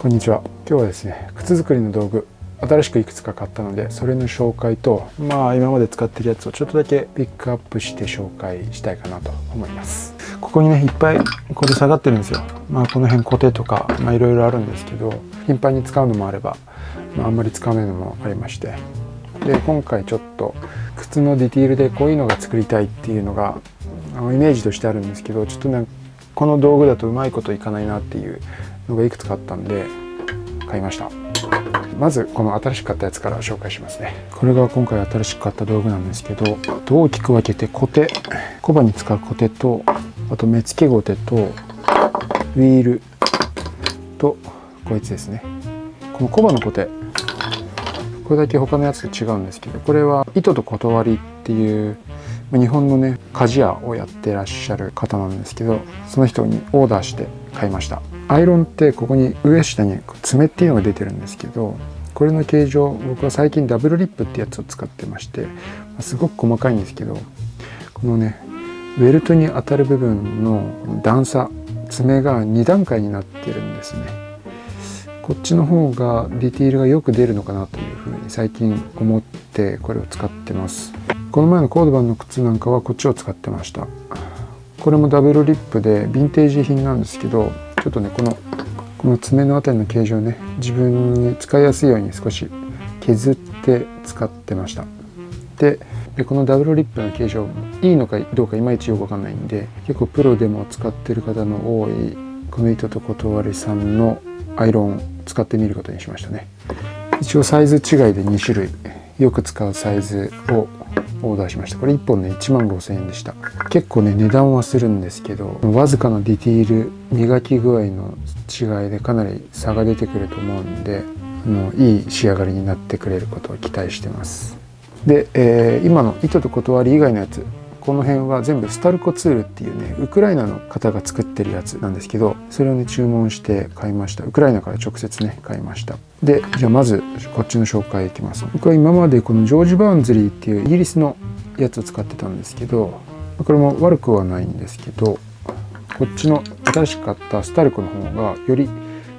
こんにちは。今日はですね、靴作りの道具新しくいくつか買ったので、それの紹介と今まで使ってるやつをちょっとだけピックアップして紹介したいかなと思います。ここにね、いっぱいこれ下がってるんですよ。この辺固定とかいろいろあるんですけど、頻繁に使うのもあれば、あんまり使わないのもありまして、で今回ちょっと靴のディティールでこういうのが作りたいっていうのがイメージとしてあるんですけど、ちょっとねこの道具だとうまいこといかないなっていうのがいくつかあったんで買いました。まずこの新しく買ったやつから紹介しますね。これが今回新しく買った道具なんですけど、大きく分けてコバに使うコテと、あと目付けコテとウィールとこいつですね。このコバのコテ、これだけ他のやつと違うんですけど、これは糸と断りっていう日本のね鍛冶屋をやってらっしゃる方なんですけど、その人にオーダーして買いました。アイロンってここに上下に爪っていうのが出てるんですけど、これの形状、僕は最近ダブルリップってやつを使ってまして、すごく細かいんですけど、このねウェルトに当たる部分の段差、爪が2段階になってるんですね。こっちの方がディティールがよく出るのかなというふうに最近思ってこれを使ってます。この前のコードバンの靴なんかはこっちを使ってました。これもダブルリップでヴィンテージ品なんですけど、ちょっとねこの爪のあたりの形状をね自分に使いやすいように少し削って使ってました。でこのダブルリップの形状いいのかどうかいまいちよくわかんないんで、結構プロでも使ってる方の多いこの糸と断りさんのアイロンを使ってみることにしましたね。一応サイズ違いで2種類よく使うサイズをオーダーしました。これ1本ね15,000円でした。結構ね値段はするんですけど、わずかなディティール磨き具合の違いでかなり差が出てくると思うんで、いい仕上がりになってくれることを期待してます。で、今の糸と断り以外のやつ、この辺は全部スタルコツールっていうねウクライナの方が作ってるやつなんですけど、それをね注文して買いました。ウクライナから直接ね買いました。でじゃあまずこっちの紹介いきます。僕は今までこのジョージ・バウンズリーっていうイギリスのやつを使ってたんですけど、これも悪くはないんですけど、こっちの新しく買ったスタルコの方がより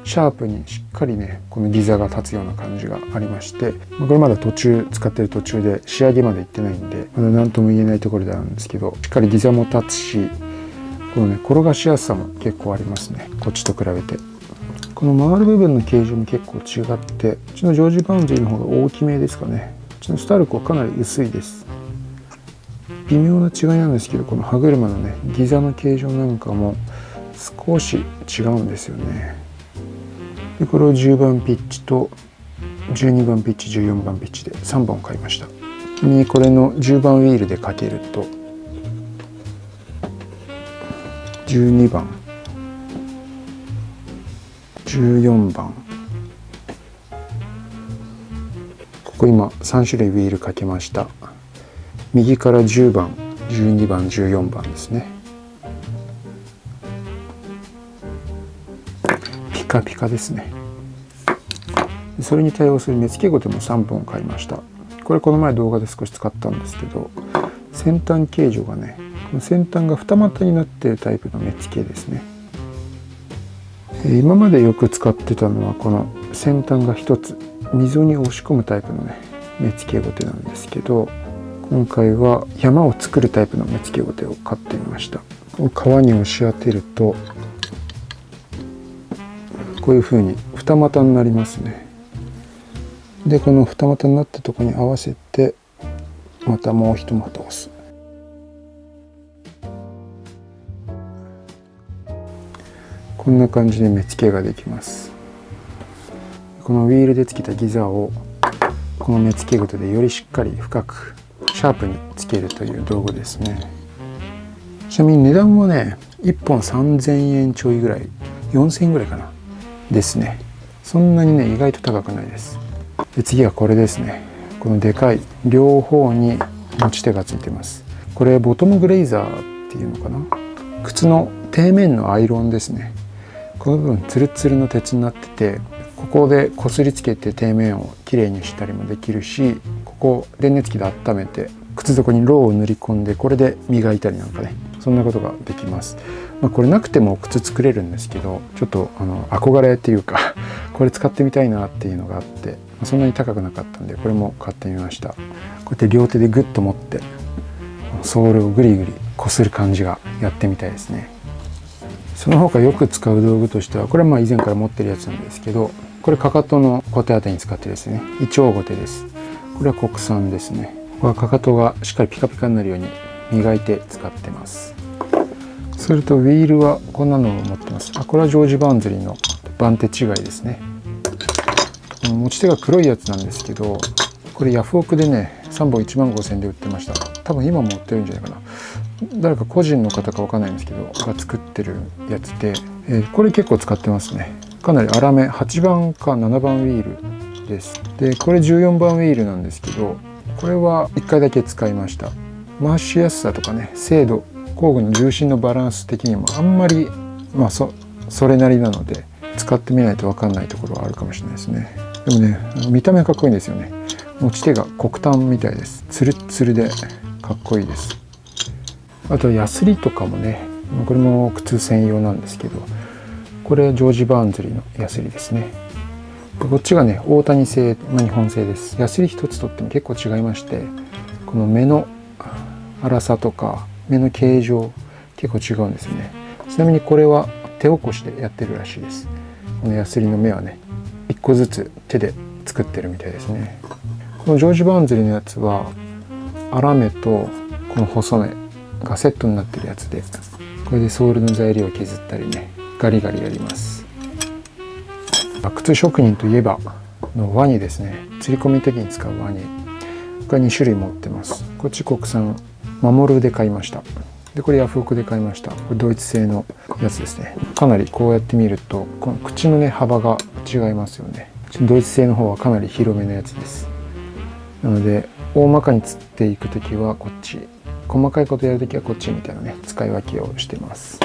シャープにしっかりねこのギザが立つような感じがありまして、これまだ使ってる途中で仕上げまでいってないんでまだ何とも言えないところであるんですけど、しっかりギザも立つし、このね転がしやすさも結構ありますね、こっちと比べて。この回る部分の形状も結構違って、こっちのジョージ・バウンズリーの方が大きめですかね。こっちのスタルコはかなり薄いです。微妙な違いなんですけど、この歯車のねギザの形状なんかも少し違うんですよね。でこれを10番ピッチと12番ピッチ14番ピッチで3本買いました。これの10番ウィールでかけると12番14番、ここ今3種類ウィールかけました。右から10番12番14番ですね。ピカピカですね。それに対応する目付けコテも3本買いました。これこの前動画で少し使ったんですけど、先端形状がね先端が二股になっているタイプの目付けですね。今までよく使ってたのはこの先端が一つ溝に押し込むタイプのね目付けコテなんですけど、今回は山を作るタイプの目付けコテを買ってみました。革に押し当てるとこういう風に二股になりますね。でこの二股になったところに合わせてまたもう一股押す。こんな感じで目付けができます。このウィールでつけたギザをこの目付けコテでよりしっかり深くシャープにつけるという道具ですね。ちなみに値段はね1本3000円ちょいぐらい、4000円ぐらいかなですね。そんなにね意外と高くないです。で次はこれですね。このでかい両方に持ち手がついてます。これボトムグレイザーっていうのかな、靴の底面のアイロンですね。この部分ツルツルの鉄になってて、ここでこすりつけて底面をきれいにしたりもできるし、ここ電熱器で温めて靴底にロウを塗り込んでこれで磨いたりなんかねそんなことができます。これなくても靴作れるんですけど、ちょっと憧れっていうかこれ使ってみたいなっていうのがあって、そんなに高くなかったんでこれも買ってみました。こうやって両手でグッと持ってソールをグリグリこする感じがやってみたいですね。その他よく使う道具としては、これは以前から持ってるやつなんですけど、これかかとの小手当てに使ってるですね、イチョウゴテです。これは国産ですね。これはかかとがしっかりピカピカになるように磨いて使ってます。それとウィールはこんなのを持ってます。これはジョージ・バーンズリーの番手違いですね。持ち手が黒いやつなんですけど、これヤフオクでね3本1万5000円で売ってました。多分今も売ってるんじゃないかな。誰か個人の方かわかんないんですけどが作ってるやつで、これ結構使ってますね。かなり粗め、8番か7番ウィールです。でこれ14番ウィールなんですけど、これは1回だけ使いました。回しやすさとかね、精度、工具の重心のバランス的にもあんまりそれなりなので、使ってみないと分かんないところはあるかもしれないですね。でもね、見た目かっこいいんですよね。持ち手が黒炭みたいです。ツルッツルでかっこいいです。あとヤスリとかもね、これも靴専用なんですけど、これジョージ・バーンズリーのヤスリですね。こっちがね大谷製、日本製です。ヤスリ一つとっても結構違いまして、この目の粗さとか目の形状結構違うんですよね。ちなみにこれは手起こしでやってるらしいです。このヤスリの目はね1個ずつ手で作ってるみたいですね。このジョージ・バーンズリーのやつは粗目とこの細目がセットになってるやつで、これでソールの材料を削ったりね、ガリガリやります。靴職人といえばのワニですね。釣り込みの時に使うワニが2種類持ってます。こっち国産マモルで買いました。でこれヤフオクで買いました。これドイツ製のやつですね。かなりこうやって見るとこの口のね幅が違いますよね。ドイツ製の方はかなり広めのやつです。なので大まかに釣っていく時はこっち、細かいことやる時はこっちみたいなね使い分けをしてます。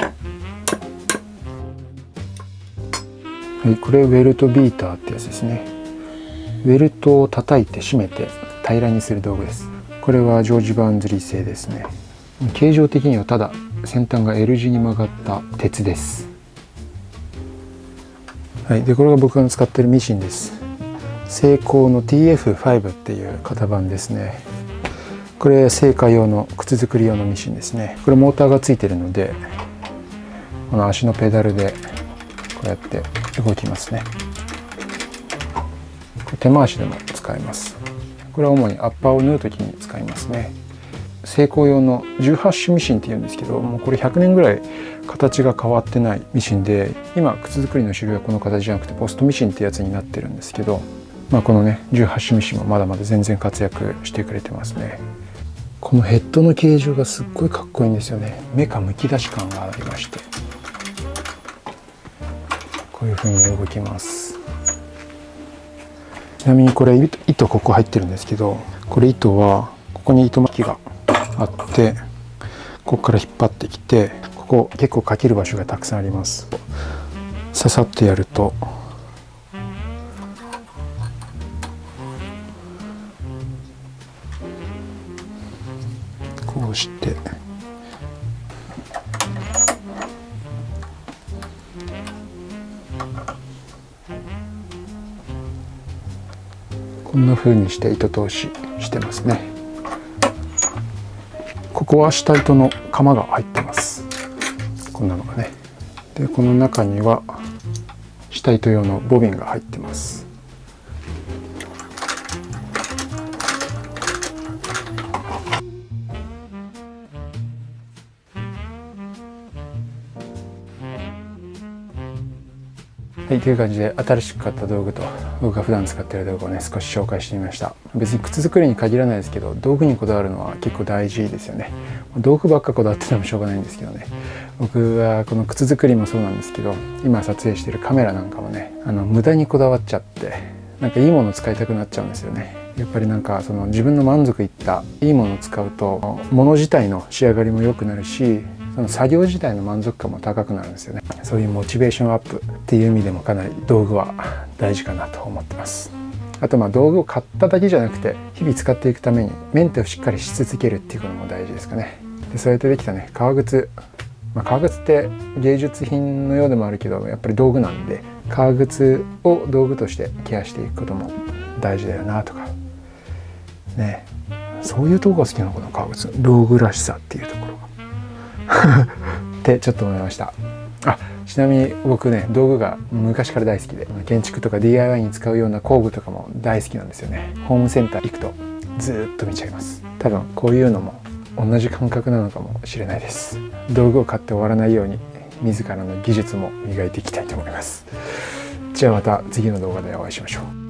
はい、これウェルトビーターってやつですね。ウェルトを叩いて締めて平らにする道具です。これはジョージ・バーンズリー製ですね。形状的にはただ先端が L 字に曲がった鉄です。はい、でこれが僕が使っているミシンです。セイコーの TF5 っていう型番ですね。これ製菓用の靴作り用のミシンですね。これモーターがついてるので、この足のペダルでこうやって動きますね。手回しでも使えます。これは主にアッパーを縫う時に使いますね。セイコー用の18種ミシンっていうんですけど、もうこれ100年ぐらい形が変わってないミシンで、今靴作りの主流はこの形じゃなくてポストミシンってやつになってるんですけど、このね18種ミシンもまだまだ全然活躍してくれてますね。このヘッドの形状がすっごいかっこいいんですよね。メカむき出し感がありまして、こういう風に動きます。ちなみにこれ糸ここ入ってるんですけど、これ糸はここに糸巻きがあって、ここから引っ張ってきて、ここ結構かける場所がたくさんあります。ささっとやるとこうしてこんな風にして糸通ししてますね。ここは下糸の鎌が入ってます。こんなのがね。でこの中には下糸用のボビンが入ってます。はい、という感じで新しく買った道具と僕が普段使っている道具をね少し紹介してみました。別に靴作りに限らないですけど、道具にこだわるのは結構大事ですよね。道具ばっかこだわっててもしょうがないんですけどね。僕はこの靴作りもそうなんですけど、今撮影しているカメラなんかもね無駄にこだわっちゃって、なんかいいもの使いたくなっちゃうんですよね。やっぱりなんかその自分の満足いったいいものを使うと物自体の仕上がりも良くなるし、その作業自体の満足感も高くなるんですよね。そういうモチベーションアップっていう意味でもかなり道具は大事かなと思ってます。あと道具を買っただけじゃなくて日々使っていくためにメンテをしっかりし続けるっていうことも大事ですかね。でそうやってできたね革靴、革靴って芸術品のようでもあるけどやっぱり道具なんで、革靴を道具としてケアしていくことも大事だよなとかね。そういうとこが好きなのかな、革靴道具らしさっていうところがってちょっと思いました。ちなみに僕ね、道具が昔から大好きで、建築とか DIY に使うような工具とかも大好きなんですよね。ホームセンター行くとずっと見ちゃいます。多分こういうのも同じ感覚なのかもしれないです。道具を買って終わらないように自らの技術も磨いていきたいと思います。じゃあまた次の動画でお会いしましょう。